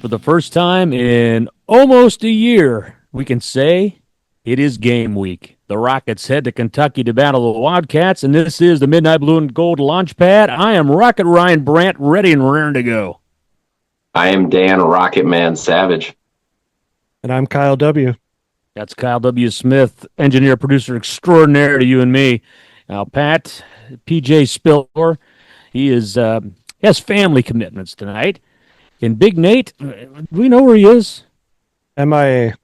For the first time in almost a year, we can say it is game week. The Rockets head to Kentucky to battle the Wildcats, and this is the Midnight Blue and Gold launch pad. I am Rocket Ryan Brandt, ready and raring to go. I am Dan Rocket Man Savage. And I'm Kyle W. That's Kyle W. Smith, engineer, producer extraordinaire to you and me. Now, Pat, PJ Spiller, he has family commitments tonight. And Big Nate, we know where he is. MIA.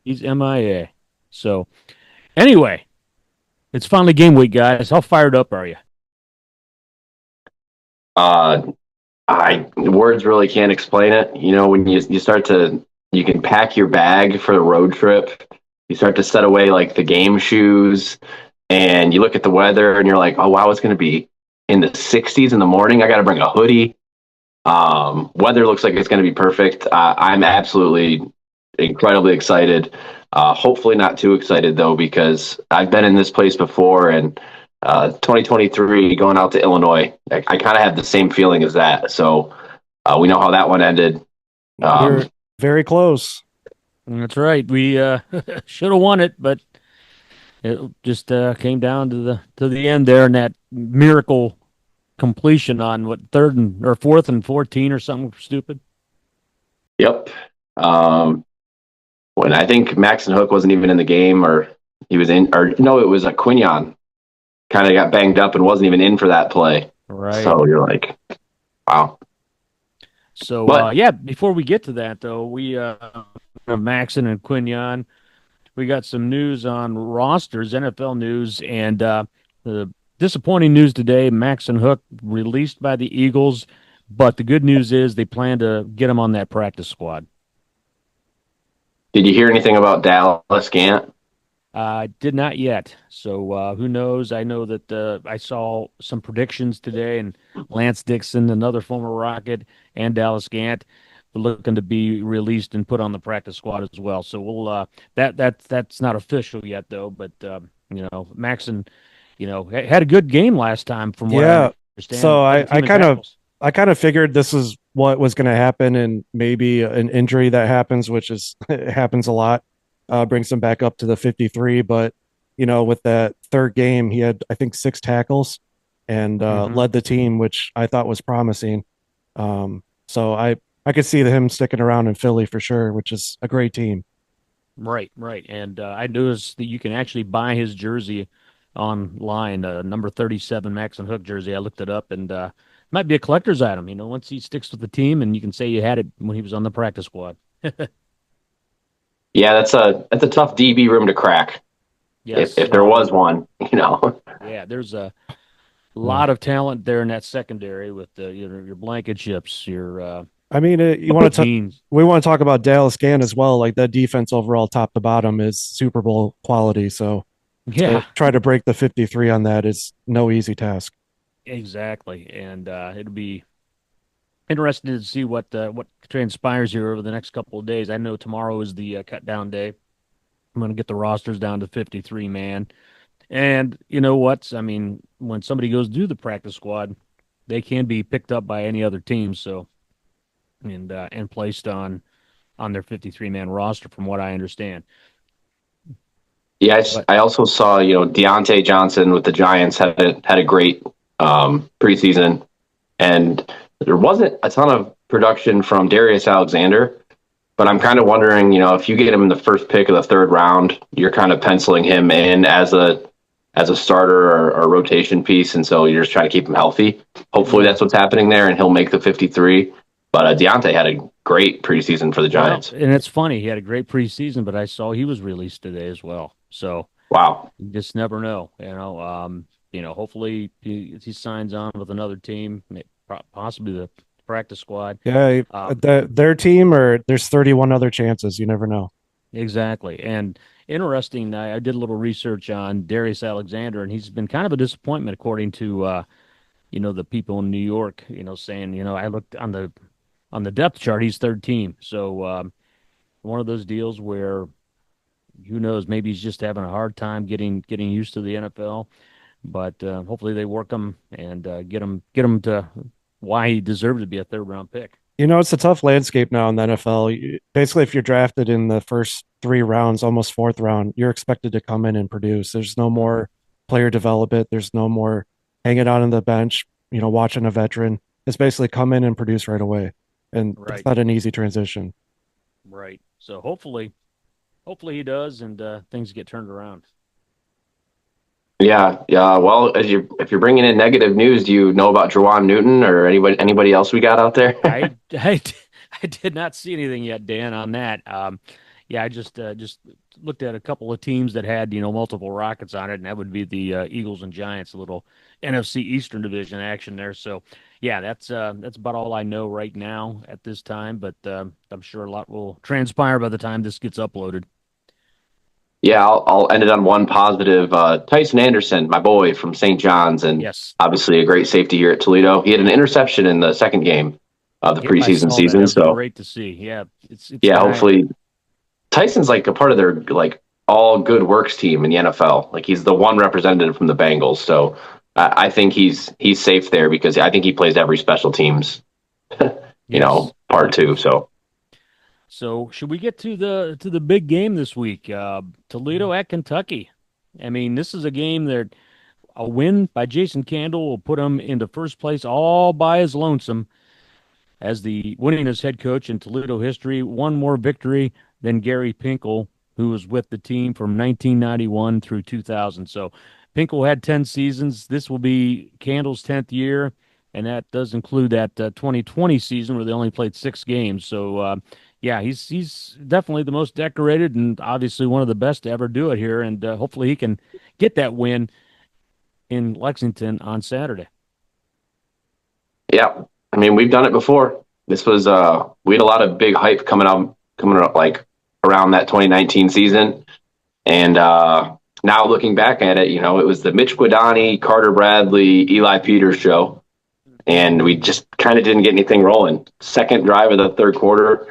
He's MIA. So, anyway, it's finally game week, guys. How fired up are you? I words really can't explain it. You know, when you start to you can pack your bag for the road trip. You start to set away like the game shoes, and you look at the weather, and you're like, oh wow, it's going to be in the 60s in the morning. I got to bring a hoodie. Weather looks like it's going to be perfect. I'm absolutely incredibly excited. Hopefully not too excited though, because I've been in this place before, and 2023 going out to Illinois, I kind of have the same feeling as that. So we know how that one ended. We're very close. That's right. We should have won it, but it just came down to the end there, and that miracle completion on fourth and 14 or something stupid. Yep. When I think Maxon Hook wasn't even in the game, or he was in, or no, it was a Quinion kind of got banged up and wasn't even in for that play. Right. So you're like, wow. So before we get to that though, we Maxon and Quinion, we got some news on rosters, NFL news, and the disappointing news today: Maxon Hook released by the Eagles, but the good news is they plan to get him on that practice squad. Did you hear anything about Dallas Gant? Did not yet. So who knows? I know that I saw some predictions today, and Lance Dixon, another former Rocket, and Dallas Gant were looking to be released and put on the practice squad as well. So we'll that's not official yet though. But Maxon, had a good game last time from what I understand. So I kind of figured this is what was going to happen, and maybe an injury that happens, which is it happens a lot. Brings him back up to the 53, but with that third game, he had I think 6 tackles and led the team, which I thought was promising. So I could see him sticking around in Philly for sure, which is a great team. Right. And I noticed that you can actually buy his jersey online, number 37 Maxon Hook jersey. I looked it up, and might be a collector's item. Once he sticks with the team, and you can say you had it when he was on the practice squad. Yeah, that's a tough DB room to crack. Yes. If there was one, Yeah, there's a lot of talent there in that secondary with your Blankenships, your you want to we want to talk about Dallas Gant as well. Like that defense overall, top to bottom, is Super Bowl quality. So yeah, try to break the 53 on that is no easy task. Exactly, and it'll be interesting to see what transpires here over the next couple of days. I know tomorrow is the cut down day. I'm going to get the rosters down to 53 man, and you know what? I mean, when somebody goes to the practice squad, they can be picked up by any other team. So, and placed on their 53 man roster, from what I understand. Yeah, I also saw Deontay Johnson with the Giants had a great preseason, and there wasn't a ton of production from Darius Alexander, but I'm kind of wondering, if you get him in the first pick of the third round, you're kind of penciling him in as a starter or a rotation piece, and so you're just trying to keep him healthy. Hopefully that's what's happening there, and he'll make the 53. But Deontay had a great preseason for the Giants. Well, and it's funny, he had a great preseason, but I saw he was released today as well. So wow, you just never know. Hopefully he signs on with another team, possibly the practice squad. Yeah, their team, or there's 31 other chances. You never know. Exactly. And interesting, I did a little research on Darius Alexander, and he's been kind of a disappointment according to the people in New York. Saying I looked on the depth chart, he's third team. So one of those deals where who knows, maybe he's just having a hard time getting used to the NFL. But hopefully they work him and get him to why he deserved to be a third round pick. It's a tough landscape now in the NFL. Basically, if you're drafted in the first three rounds, almost fourth round, you're expected to come in and produce. There's no more player development. There's no more hanging out on the bench, watching a veteran. It's basically come in and produce right away. And that's Right, not an easy transition. right. So hopefully he does, and things get turned around. Yeah, yeah. Well, if you're bringing in negative news, do you know about Jawan Newton or anybody else we got out there? I I did not see anything yet, Dan, on that. Yeah, I just looked at a couple of teams that had multiple Rockets on it, and that would be the Eagles and Giants, a little NFC Eastern Division action there. So, yeah, that's about all I know right now at this time. But I'm sure a lot will transpire by the time this gets uploaded. Yeah, I'll end it on one positive. Tyson Anderson, my boy from St. John's, and Yes. obviously a great safety here at Toledo. He had an interception in the second game of the Yep, I preseason saw that. That season. was So great to see. Yeah, it's yeah, kind of hopefully Tyson's like a part of their like all good works team in the NFL. Like he's the one representative from the Bengals. So I think he's safe there because I think he plays every special teams, yes. part Yep. two. So So should we get to the big game this week? Toledo at Kentucky. I mean, this is a game that a win by Jason Candle will put him into first place all by his lonesome as the winningest head coach in Toledo history. One more victory than Gary Pinkel, who was with the team from 1991 through 2000. So Pinkel had 10 seasons. This will be Candle's 10th year, and that does include that 2020 season where they only played 6 games. So, yeah, he's definitely the most decorated and obviously one of the best to ever do it here. And hopefully he can get that win in Lexington on Saturday. yeah, I mean we've done it before. This was we had a lot of big hype coming up like around that 2019 season. And now looking back at it, it was the Mitch Guadani, Carter Bradley, Eli Peters show, and we just kind of didn't get anything rolling. Second drive of the third quarter,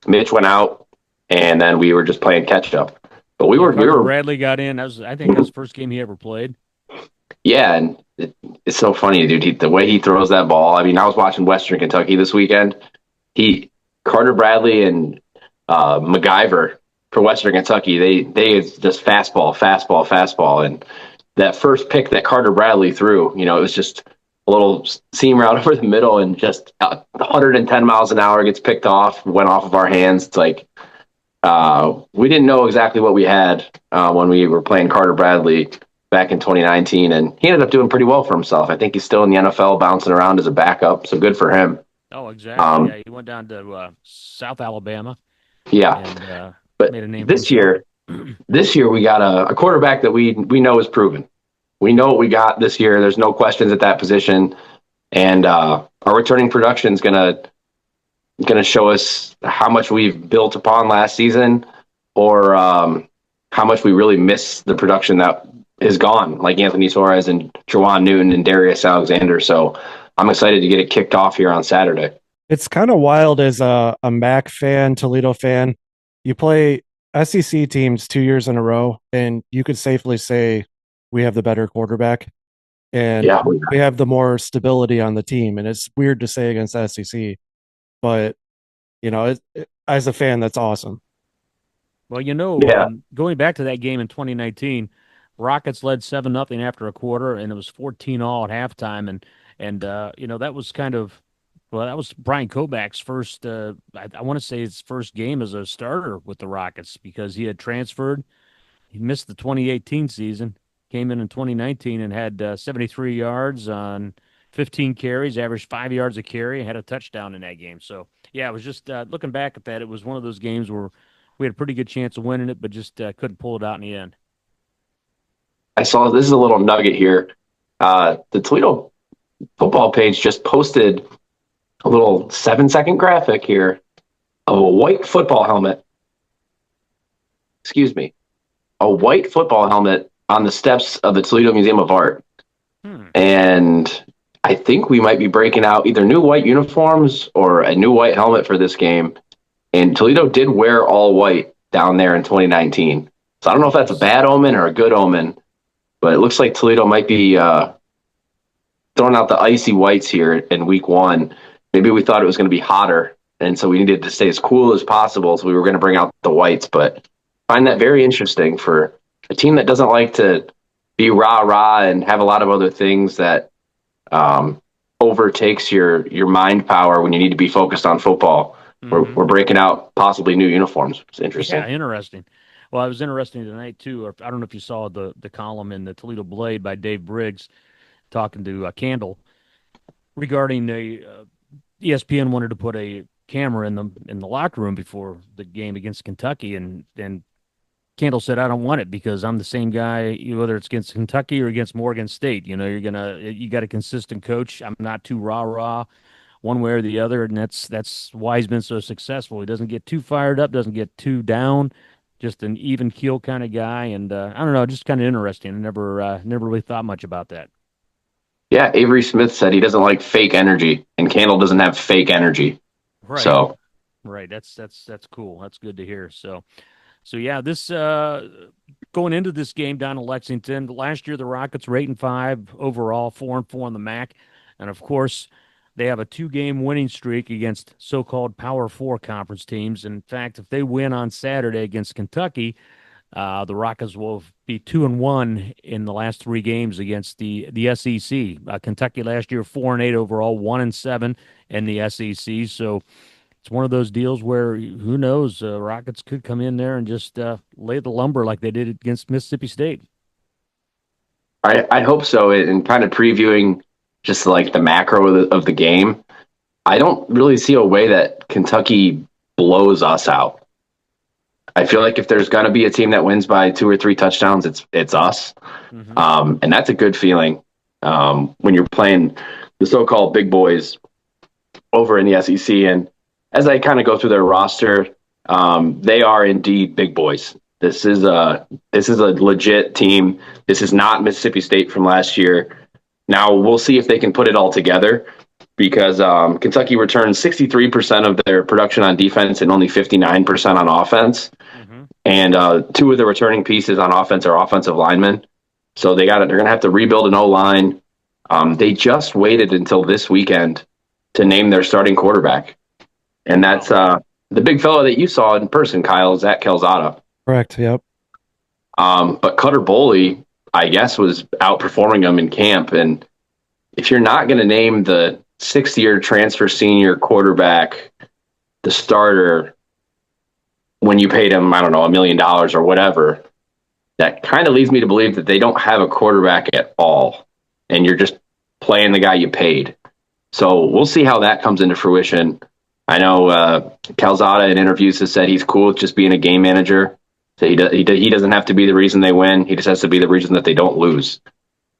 Mitch went out, and then we were just playing catch up. But we Yeah, were we Carter were Bradley got in. I think that was the first game he ever played. yeah, and it's so funny, dude. The way he throws that ball. I mean, I was watching Western Kentucky this weekend. He Carter Bradley and MacGyver for Western Kentucky. They just fastball, fastball, fastball, and that first pick that Carter Bradley threw, it was just a little seam route over the middle, and just 110 miles an hour gets picked off, went off of our hands. It's like we didn't know exactly what we had when we were playing Carter Bradley back in 2019, and he ended up doing pretty well for himself. I think he's still in the NFL, bouncing around as a backup, so good for him. Oh, exactly. Um, Yeah, he went down to South Alabama yeah, and but made a name for this himself. year, this year we got a quarterback that we know is proven. We know what we got this year. There's no questions at that position, and our returning production is gonna show us how much we've built upon last season, or how much we really miss the production that is gone, like Anthony Torres and Jawan Newton and Darius Alexander. So I'm excited to get it kicked off here on Saturday. It's kind of wild as a MAC fan, Toledo fan. You play SEC teams 2 years in a row, and you could safely say we have the better quarterback and Yeah, we have the more stability on the team. And it's weird to say against SEC, but as a fan, that's awesome. Well, yeah. going back to that game in 2019, Rockets led 7-0 after a quarter, and it was 14 all at halftime, and that was kind of well, that was Brian Kobach's first. I want to say his first game as a starter with the Rockets because he had transferred. He missed the 2018 season, came in 2019 and had 73 yards on 15 carries, averaged 5 yards a carry, had a touchdown in that game. So, yeah, it was just looking back at that, it was one of those games where we had a pretty good chance of winning it, but just couldn't pull it out in the end. I saw this is a little nugget here. The Toledo football page just posted a little 7-second graphic here of a white football helmet. Excuse me, a white football helmet on the steps of the Toledo Museum of Art. Hmm. And I think we might be breaking out either new white uniforms or a new white helmet for this game. And Toledo did wear all white down there in 2019. So I don't know if that's a Nice. bad omen or a good omen, but it looks like Toledo might be throwing out the icy whites here in week one. maybe we thought it was going to be hotter, and so we needed to stay as cool as possible. So we were going to bring out the whites, but I find that very interesting for a team that doesn't like to be rah rah and have a lot of other things that um, overtakes your mind power when you need to be focused on football. Hmm. We're breaking out possibly new uniforms. It's Yeah, interesting. interesting. Well, it was interesting tonight too. Or I don't know if you saw the column in the Toledo Blade by Dave Briggs talking to Candle regarding ESPN wanted to put a camera in the locker room before the game against Kentucky, and Candle said, "I don't want it because I'm the same guy, whether it's against Kentucky or against Morgan State. You got a consistent coach. I'm not too rah rah one way or the other, and that's why he's been so successful. He doesn't get too fired up, doesn't get too down, just an even keel kind of guy. And I don't know, just kind of interesting. I never really thought much about that. Yeah, Avery Smith said he doesn't like fake energy, and Candle doesn't have fake energy. Right, So right. That's cool. That's good to hear. So yeah, this going into this game down in Lexington, last year the Rockets were 8-5 overall, 4-4 in the MAC, and of course they have a two-game winning streak against so-called Power Four conference teams. In fact, if they win on Saturday against Kentucky, the Rockets will be 2-1 in the last three games against the SEC. Kentucky last year 4-8 overall, 1-7 in the SEC. So it's one of those deals where who knows, Rockets could come in there and just lay the lumber like they did against Mississippi State. I hope so. And kind of previewing just like the macro of the game, I don't really see a way that Kentucky blows us out. I feel like if there's going to be a team that wins by 2 or 3 touchdowns, it's us, Hmm. and that's a good feeling when you're playing the so-called big boys over in the SEC. And as I kind of go through their roster, they are indeed big boys. This is a legit team. This is not Mississippi State from last year. Now we'll see if they can put it all together because Kentucky returned 63% of their production on defense and only 59% on offense. Hmm. And two of the returning pieces on offense are offensive linemen. So they're going to have to rebuild an O line. They just waited until this weekend to name their starting quarterback, and that's Wow. the big fellow that you saw in person, Kyle, Zach Calzada. Correct. Yep. But Cutter Boley, I guess, was outperforming him in camp. And if you're not going to name the sixth-year transfer senior quarterback the starter when you paid him, I don't know, $1 million or whatever, that kind of leads me to believe that they don't have a quarterback at all, and you're just playing the guy you paid. So we'll see how that comes into fruition. I know Calzada in interviews has said he's cool with just being a game manager. So he doesn't have to be the reason they win. He just has to be the reason that they don't lose.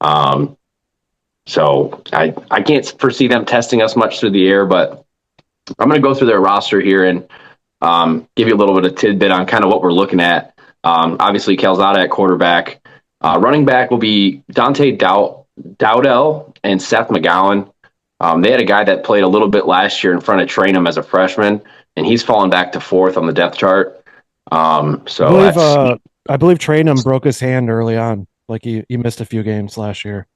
Um, so I can't foresee them testing us much through the air, but I'm going to go through their roster here and give you a little bit of tidbit on kind of what we're looking at. Obviously, Calzada at quarterback. Running back will be Dowdell and Seth McGowan. They had a guy that played a little bit last year in front of Trainum as a freshman, and he's fallen back to fourth on the depth chart. I So believe that's I believe Trainum broke his hand early on. Like he missed a few games last year.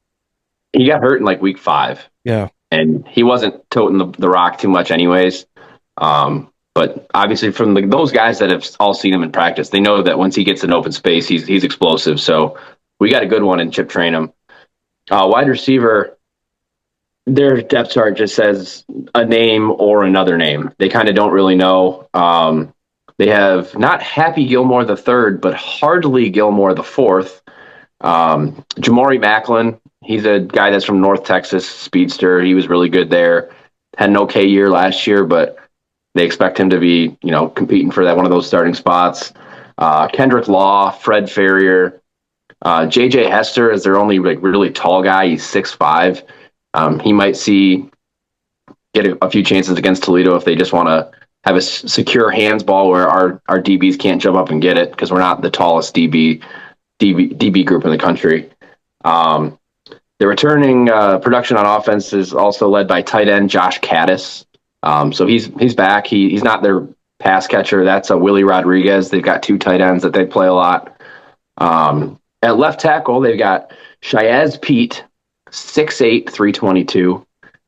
he got hurt in like week 5, Yeah. and he wasn't toting the rock too much, anyways. But obviously, from those guys that have all seen him in practice, they know that once he gets in open space, he's explosive. So we got a good one in Chip Trainum. Wide receiver, their depth chart just says a name or another name. They kind of don't really know. They have not Happy Gilmore the third, but Hardly Gilmore the fourth. Jamari Macklin, he's a guy that's from North Texas, speedster. He was really good there. Had an okay year last year, but they expect him to be, competing for that one of those starting spots. Kendrick Law, Fred Farrier, JJ Hester is their only really tall guy. He's 6'5". He might get a few chances against Toledo if they just want to have a secure hands ball where our DBs can't jump up and get it because we're not the tallest DB group in the country. The returning production on offense is also led by tight end Josh Caddis. So he's back. He's not their pass catcher. That's a Willie Rodriguez. They've got 2 tight ends that they play a lot. At left tackle, they've got Shiaz Pete, 6'8", 322.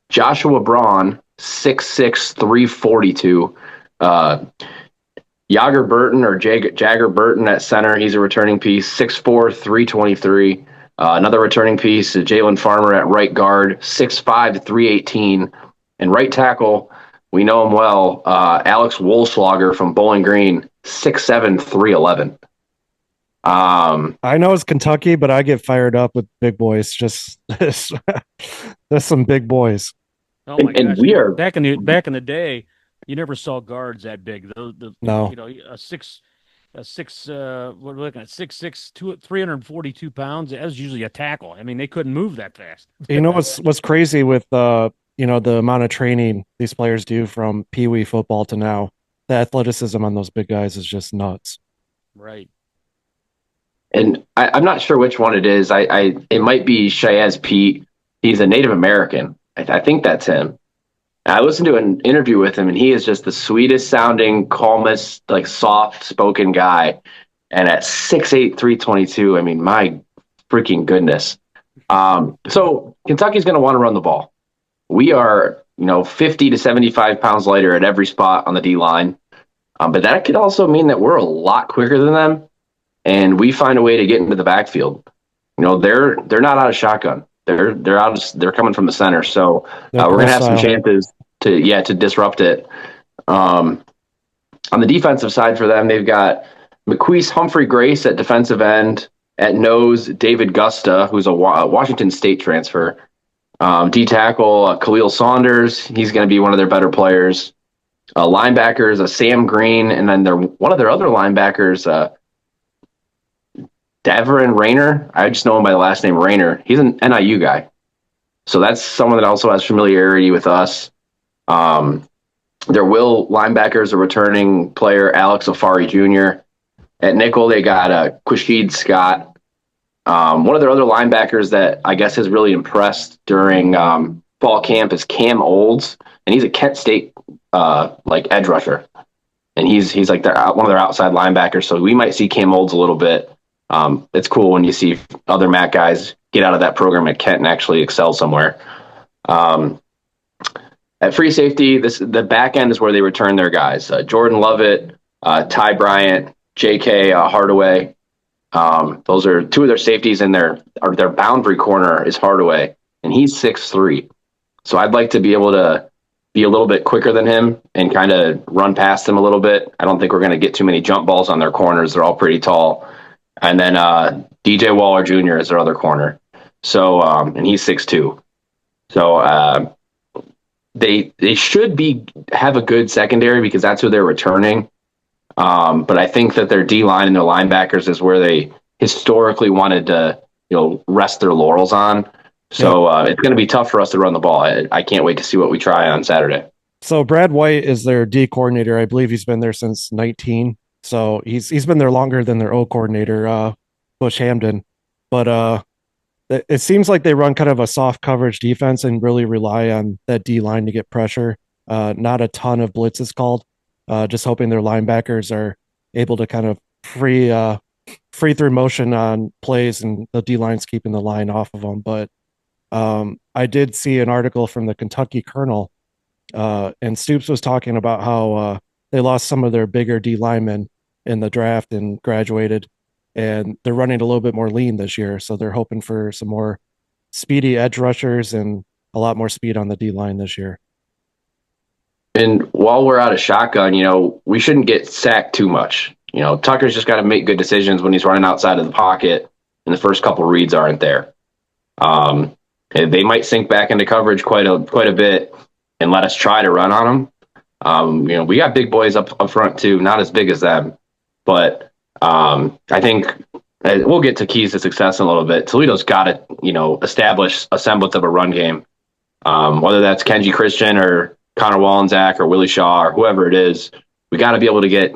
Joshua Braun, 6'6", 342. Jagger Burton or Jagger Burton at center. He's a returning piece, 6'4", 323. Another returning piece is Jalen Farmer at right guard, 6'5", 318. And right tackle, we know him well, Alex Wolfslager from Bowling Green, 6'7", 311. I know it's Kentucky, but I get fired up with big boys. Just there's some big boys. Oh my and gosh! we are Back in the day, you never saw guards that big. No, a six what are we looking at 6'6", 342 pounds. That was usually a tackle. I mean, they couldn't move that fast. you know what's crazy with the amount of training these players do from Pee Wee football to now. The athleticism on those big guys is just nuts. Right. and I'm not sure which one it is. It might be Shayaz Pete. He's a Native American. I think that's him. I listened to an interview with him, and he is just the sweetest sounding, calmest, like soft spoken guy. And at 6'8", 322, I mean, my freaking goodness. So Kentucky's going to want to run the ball. We are, 50 to 75 pounds lighter at every spot on the D line. But that could also mean that we're a lot quicker than them, and we find a way to get into the backfield. They're not out of shotgun. They're coming from the center. So They're we're pro gonna have some style. chances to disrupt it. On the defensive side for them, they've got McQueese Humphrey Grace at defensive end. At nose, David Gusta, who's a Washington State transfer. D tackle, Khalil Saunders. He's going to be one of their better players. Linebackers, Sam Green, and then one of their other linebackers, Davern Rayner. I just know him by the last name Rayner. He's an NIU guy. So that's someone that also has familiarity with us. Their will linebackers, a returning player, Alex Afari Jr. At nickel, they got Quashid Scott. One of their other linebackers that I guess has really impressed during fall camp is Cam Olds, and he's a Kent State edge rusher, and he's like one of their outside linebackers. So we might see Cam Olds a little bit. It's cool when you see other MAC guys get out of that program at Kent and actually excel somewhere. At free safety, the back end is where they return their guys. Jordan Lovett, Ty Bryant, J.K. Hardaway. Those are two of their safeties, and their boundary corner is Hardaway, and he's 6'3". So I'd like to be able to be a little bit quicker than him and kind of run past him a little bit. I don't think we're going to get too many jump balls on their corners. They're all pretty tall. And then DJ Waller Jr. is their other corner. So and he's 6'2". So they should have a good secondary because that's who they're returning. But I think that their D line and their linebackers is where they historically wanted to, rest their laurels on. So it's going to be tough for us to run the ball. I can't wait to see what we try on Saturday. So Brad White is their D coordinator. I believe he's been there since 19. So he's been there longer than their O coordinator, Bush Hamden. But it seems like they run kind of a soft coverage defense and really rely on that D line to get pressure. Not a ton of blitzes called. Just hoping their linebackers are able to kind of free through motion on plays, and the D line's keeping the line off of them. But I did see an article from the Kentucky Colonel, and Stoops was talking about how they lost some of their bigger D linemen in the draft and graduated, and they're running a little bit more lean this year. So they're hoping for some more speedy edge rushers and a lot more speed on the D line this year. And while we're out of shotgun, we shouldn't get sacked too much. Tucker's just got to make good decisions when he's running outside of the pocket, and the first couple reads aren't there. They might sink back into coverage quite a bit and let us try to run on them. We got big boys up front too, not as big as them, but I think we'll get to keys to success in a little bit. Toledo's got to, establish a semblance of a run game, whether that's Kenji Christian or Connor Wallensack or Willie Shaw or whoever it is. We got to be able to get,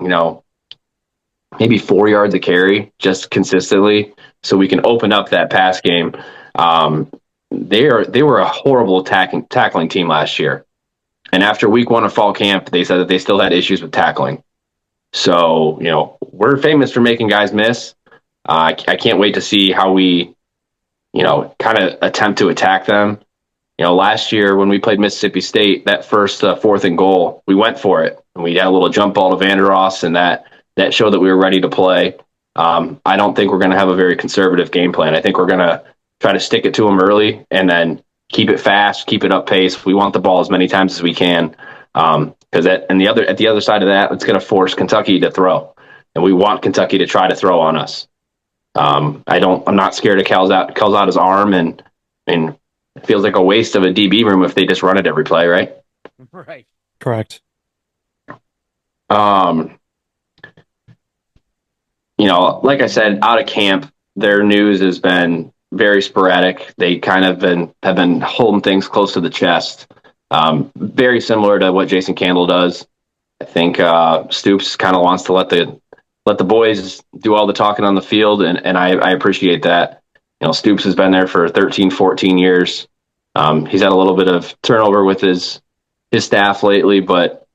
maybe 4 yards a carry just consistently so we can open up that pass game. They were a horrible tackling team last year. And after week 1 of fall camp, they said that they still had issues with tackling. So, we're famous for making guys miss. I can't wait to see how we, kind of attempt to attack them. last year when we played Mississippi State, that first fourth and goal, we went for it. And we had a little jump ball to Vandeross, and that showed that we were ready to play. I don't think we're going to have a very conservative game plan. I think we're going to try to stick it to them early and then keep it fast, keep it up pace. We want the ball as many times as we can, because at the other side of that, it's going to force Kentucky to throw, and we want Kentucky to try to throw on us. I'm not scared of Calzada's arm, and it feels like a waste of a DB room if they just run it every play, right? Right. Correct. Like I said, out of camp, their news has been very sporadic. They kind of have been holding things close to the chest, very similar to what Jason Candle does. I think Stoops kind of wants to let the boys do all the talking on the field, and I appreciate that. Stoops has been there for 13, 14 years. He's had a little bit of turnover with his staff lately, but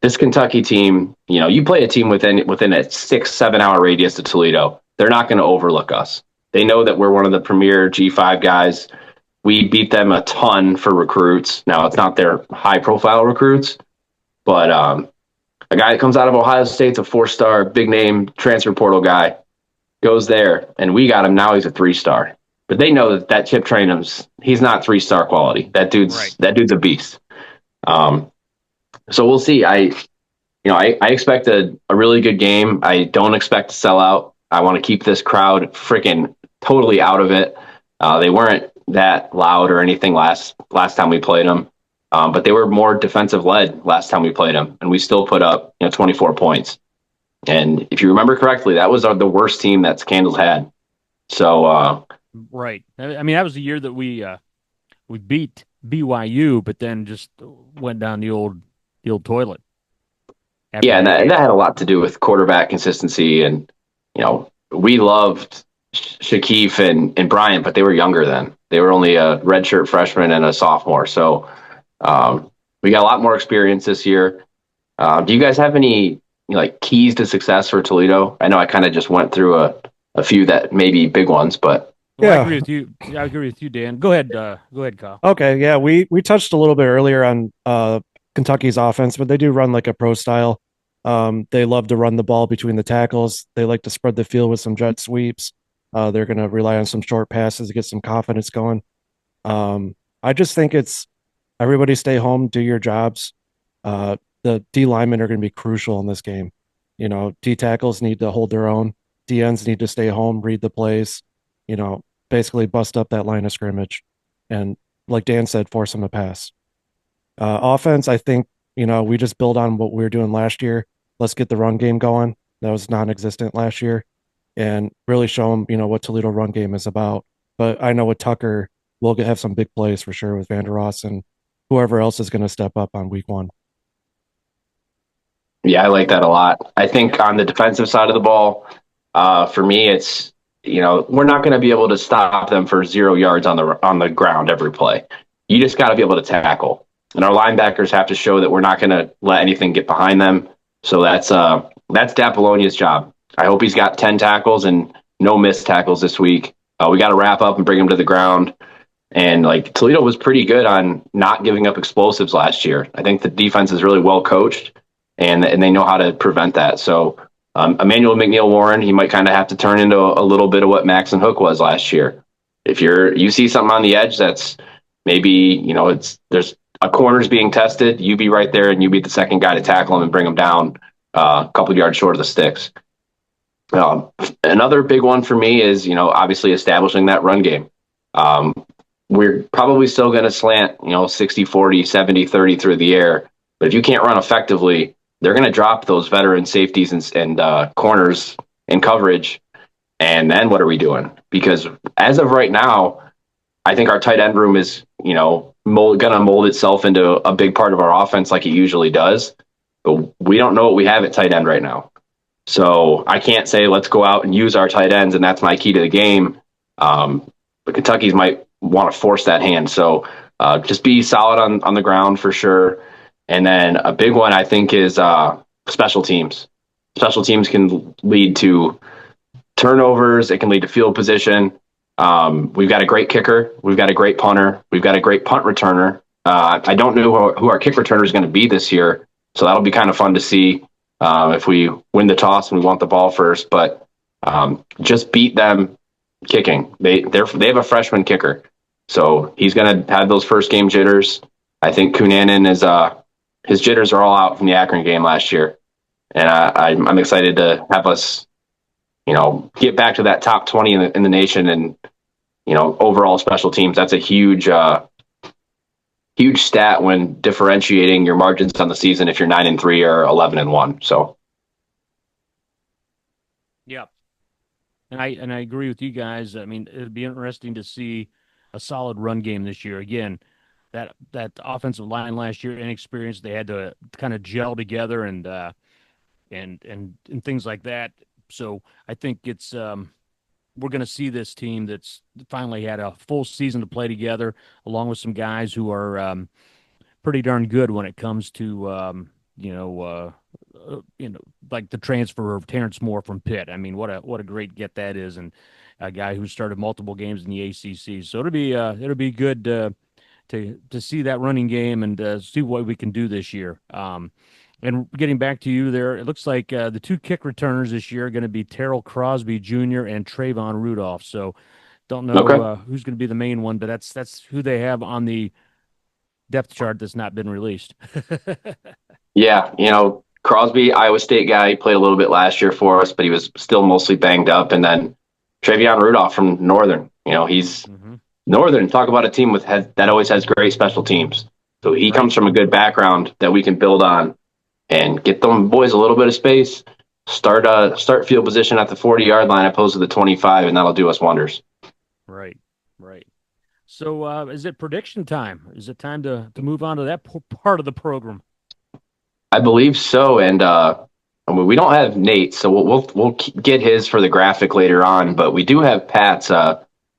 this Kentucky team, you play a team within a 6-7 hour radius of Toledo, they're not going to overlook us. They know that we're one of the premier G5 guys. We beat them a ton for recruits. Now, it's not their high profile recruits, but a guy that comes out of Ohio State's a 4-star, big name transfer portal guy, goes there, and we got him. Now he's a 3-star. But they know that Chip Trainum's, he's not 3-star quality. That dude's a beast. So we'll see. I expect a really good game. I don't expect to sell out. I want to keep this crowd freaking totally out of it. They weren't that loud or anything last time we played them, but they were more defensive led last time we played them, and we still put up 24 points. And if you remember correctly, that was the worst team that Candles had. So right. I mean, that was the year that we beat BYU, but then just went down the old toilet. Yeah, and that had a lot to do with quarterback consistency, and we loved Shaquille and Bryant, but they were younger then. They were only a redshirt freshman and a sophomore, so we got a lot more experience this year. Do you guys have any keys to success for Toledo? I know I kind of just went through a few that may be big ones, but I agree with you. I agree with you, Dan. Go ahead, Kyle. Okay, yeah, we touched a little bit earlier on Kentucky's offense, but they do run like a pro style. They love to run the ball between the tackles. They like to spread the field with some jet sweeps. They're going to rely on some short passes to get some confidence going. I just think it's everybody stay home, do your jobs. The D linemen are going to be crucial in this game. D tackles need to hold their own. D ends need to stay home, read the plays, basically bust up that line of scrimmage. And like Dan said, force them to pass. Offense, I think, we just build on what we were doing last year. Let's get the run game going. That was non-existent last year, and really show them, what Toledo run game is about. But I know with Tucker, we'll have some big plays for sure with Vandeross and whoever else is going to step up on week 1. Yeah, I like that a lot. I think on the defensive side of the ball, for me, it's we're not going to be able to stop them for 0 yards on the ground every play. You just got to be able to tackle. And our linebackers have to show that we're not going to let anything get behind them. So that's Dappolonia's job. I hope he's got 10 tackles and no missed tackles this week. We got to wrap up and bring him to the ground. And Toledo was pretty good on not giving up explosives last year. I think the defense is really well coached, and they know how to prevent that. So Emmanuel McNeil-Warren, he might kind of have to turn into a little bit of what Max and Hook was last year. If you see something on the edge that's maybe there's a corner's being tested, you be right there and you be the second guy to tackle him and bring him down a couple yards short of the sticks. Another big one for me is, obviously establishing that run game. We're probably still going to slant, 60-40, 70-30 through the air. But if you can't run effectively, they're going to drop those veteran safeties and corners in coverage. And then what are we doing? Because as of right now, I think our tight end room is, going to mold itself into a big part of our offense like it usually does. But we don't know what we have at tight end right now. So I can't say let's go out and use our tight ends, and that's my key to the game. But Kentucky's might want to force that hand. So just be solid on the ground for sure. And then a big one, I think, is special teams. Special teams can lead to turnovers. It can lead to field position. We've got a great kicker. We've got a great punter. We've got a great punt returner. I don't know who our kick returner is going to be this year, so that'll be kind of fun to see if we win the toss and we want the ball first. But just beat them kicking. They have a freshman kicker, so he's going to have those first game jitters. I think Cunanan is his jitters are all out from the Akron game last year, and I'm excited to have us, get back to that top 20 in the nation, and overall special teams. That's a huge stat when differentiating your margins on the season if you're 9-3 or 11-1. So Yeah. And I agree with you guys. I mean, it'd be interesting to see a solid run game this year. Again, that offensive line last year, inexperienced, they had to kind of gel together and things like that. So I think it's we're going to see this team that's finally had a full season to play together, along with some guys who are pretty darn good when it comes to like the transfer of Terrence Moore from Pitt. I mean, what a great get that is, and a guy who started multiple games in the ACC. So it'll be good to see that running game and see what we can do this year. And getting back to you there, it looks like the two kick returners this year are going to be Terrell Crosby Jr. and Trayvon Rudolph. So don't know okay, who's going to be the main one, but that's who they have on the depth chart that's not been released. yeah, Crosby, Iowa State guy, he played a little bit last year for us, but he was still mostly banged up. And then Travion Rudolph from Northern, he's Hmm. Northern. Talk about a team that always has great special teams. So he Right. comes from a good background that we can build on and get them boys a little bit of space. Start field position at the 40-yard line opposed to the 25, and that'll do us wonders. Right. Right. So is it prediction time? Is it time to move on to that part of the program? I believe so, and I mean, we don't have Nate, so we'll get his for the graphic later on. But we do have Pat's.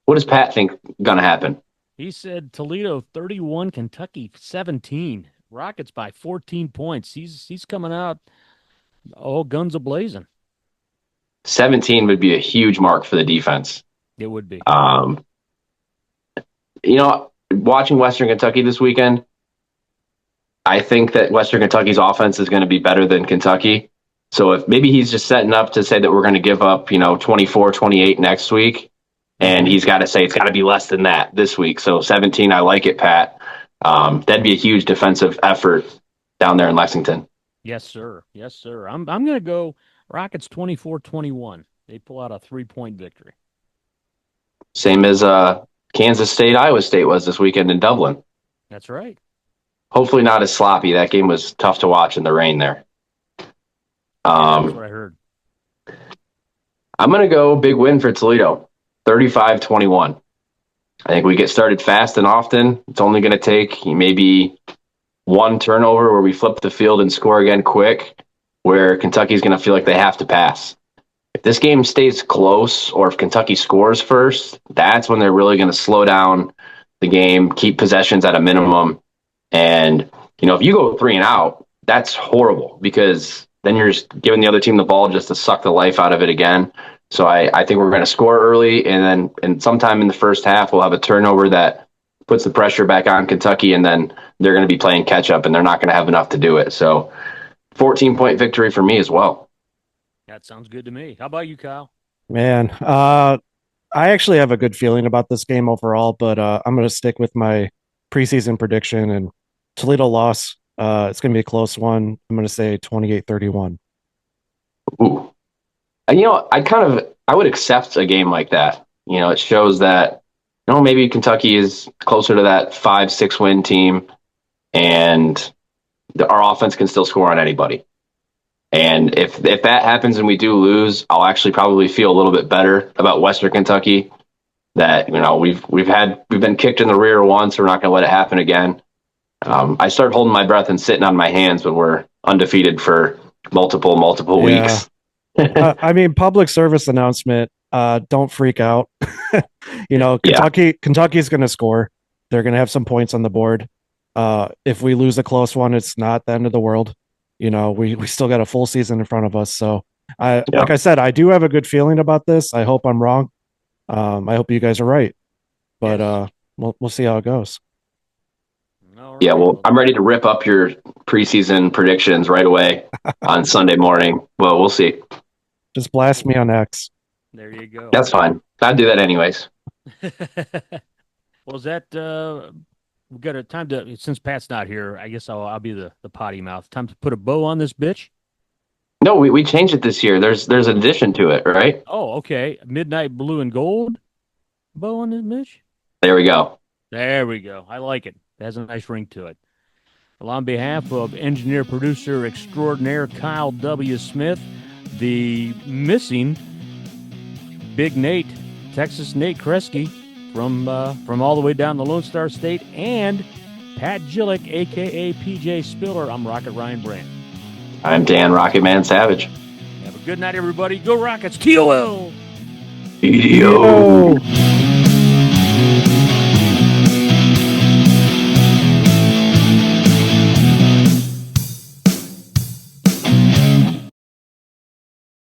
What does Pat think gonna happen? He said Toledo 31, Kentucky 17. Rockets by 14 points. He's coming out all guns a blazing. 17 would be a huge mark for the defense. It would be. Um, Watching Western Kentucky this weekend, I think that Western Kentucky's offense is going to be better than Kentucky. So if maybe he's just setting up to say that we're going to give up, 24, 28 next week, and Mhm. he's got to say it's got to be less than that this week. So 17, I like it, Pat. That'd be a huge defensive effort down there in Lexington. Yes, sir. Yes, sir. I'm going to go Rockets 24-21. They pull out a 3-point victory. Same as Kansas State, Iowa State was this weekend in Dublin. That's right. Hopefully not as sloppy. That game was tough to watch in the rain there. Yeah, that's Um, what I heard. I'm going to go big win for Toledo, 35-21. I think we get started fast and often. It's only going to take maybe one turnover where we flip the field and score again quick, where Kentucky's going to feel like they have to pass. If this game stays close or if Kentucky scores first, that's when they're really going to slow down the game, keep possessions at a minimum. And, if you go 3-and-out, that's horrible because then you're just giving the other team the ball just to suck the life out of it again. So I think we're going to score early, and sometime in the first half, we'll have a turnover that puts the pressure back on Kentucky, and then they're going to be playing catch up, and they're not going to have enough to do it. So 14-point victory for me as well. That sounds good to me. How about you, Kyle? Man, I actually have a good feeling about this game overall, but I'm going to stick with my preseason prediction and Toledo loss. It's going to be a close one. I'm going to say 28-31. Ooh. And, I would accept a game like that. It shows that, maybe Kentucky is closer to that 5-6 win team, and our offense can still score on anybody. And if that happens and we do lose, I'll actually probably feel a little bit better about Western Kentucky. That we've been kicked in the rear once. We're not going to let it happen again. I start holding my breath and sitting on my hands when we're undefeated for multiple Yeah. weeks. I mean, public service announcement. Don't freak out. Yeah, Kentucky's going to score. They're going to have some points on the board. If we lose a close one, it's not the end of the world. We still got a full season in front of us. So yeah. like I said, I do have a good feeling about this. I hope I'm wrong. I hope you guys are right, but Yes. we'll see how it goes. All Yeah, right. well, Well, I'm ready to rip up your preseason predictions right away on Sunday morning. Well, we'll see. Just blast me on X. there you go. That's fine. I'd do that anyways. Well, is that we got a time to since Pat's not here, I guess I'll be the potty mouth. Time to put a bow on this bitch. No, we changed it this year. There's an addition to it, right? Oh, okay. Midnight blue and gold bow on this bitch. There we go. There we go. I like it. It has a nice ring to it. Well, on behalf of engineer producer extraordinaire Kyle W. Smith, the missing Big Nate, Texas Nate Kresge from all the way down the Lone Star State, and Pat Gillick, aka PJ Spiller, I'm Rocket Ryan Brandt. I'm Dan Rocket Man Savage. Have a good night, everybody. Go Rockets. TOL. EDO.